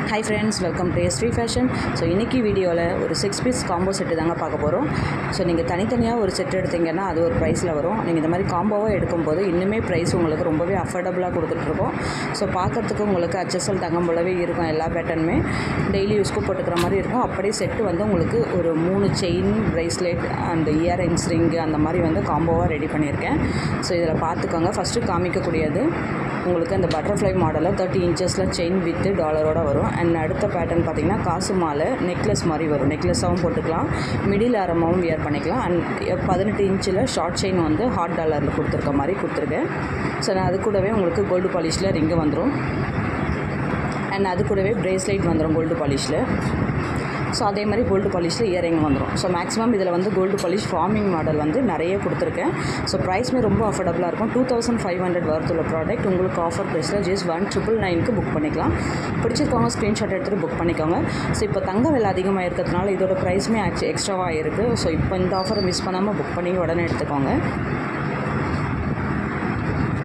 Hi friends, welcome to S3 Fashion. So இன்றைக்கி வீடியோவில் ஒரு 6 பீஸ் காம்போ செட்டு தாங்க பார்க்க போகிறோம். ஸோ நீங்கள் தனித்தனியாக ஒரு செட் எடுத்திங்கன்னா அது ஒரு ப்ரைஸில் வரும். நீங்கள் இந்த மாதிரி காம்போவாக எடுக்கும்போது இன்னுமே ப்ரைஸ் உங்களுக்கு ரொம்பவே அஃபோர்டபுளாக கொடுத்துட்ருக்கோம். ஸோ பார்க்குறதுக்கு உங்களுக்கு HSL தங்கம் போலவே இருக்கும். எல்லா பேட்டர்னுமே டெய்லி யூஸ்க்கு போட்டுக்கிற மாதிரி இருக்கும். அப்படியே செட்டு வந்து உங்களுக்கு ஒரு 3 chain, bracelet and earrings, ring அந்த மாதிரி வந்து காம்போவாக ரெடி பண்ணியிருக்கேன். ஸோ இதில் பார்த்துக்கோங்க. ஃபஸ்ட்டு காமிக்கக்கூடியது உங்களுக்கு அந்த பட்டர்ஃப்ளை மாடலில் 30 இன்ச்சஸில் செயின் வித்து டாலரோட வரும். அண்ட் அடுத்த பேட்டர்ன் பார்த்திங்கன்னா காசு மாலை நெக்லஸ் மாதிரி வரும். நெக்லஸாகவும் போட்டுக்கலாம், மிடில் ஆரமாகவும் வியர் பண்ணிக்கலாம். அண்ட் 18 இன்ச்சில் ஷார்ட் செயின் வந்து ஹாட் டாலரில் கொடுத்துருக்க மாதிரி கொடுத்துருக்கேன். ஸோ நான் அது கூடவே உங்களுக்கு கோல்டு பாலிஷில் ரிங்கு வந்துடும். அண்ட் அது கூடவே ப்ரேஸ்லைட் வந்துடும் கோல்டு பாலிஷில். ஸோ அதே மாதிரி கோல்டு பாலிஷில் இயரிங் வந்துடும். ஸோ மேக்ஸிமம் இதில் வந்து கோல்டு பாலிஷ் ஃபார்மிங் மாடல் வந்து நிறைய கொடுத்துருக்கேன். ஸோ ப்ரைஸுமே ரொம்ப அஃபோர்டபுளாக இருக்கும். 2500 வரத்துள்ள ப்ராடக்ட் உங்களுக்கு ஆஃபர் ப்ரைஸில் ஜஸ்ட் 1999க்கு புக் பண்ணிக்கலாம். பிடிச்சிருக்கவங்க ஸ்க்ரீன்ஷாட் எடுத்துகிட்டு புக் பண்ணிக்கோங்க. ஸோ இப்போ தங்க விலை அதிகமாக இருக்கிறதுனால இதோட ப்ரைஸுமே எக்ஸ்ட்ராவாக இருக்குது. ஸோ இப்போ இந்த ஆஃபரை மிஸ் பண்ணாமல் புக் பண்ணி உடனே எடுத்துக்கோங்க.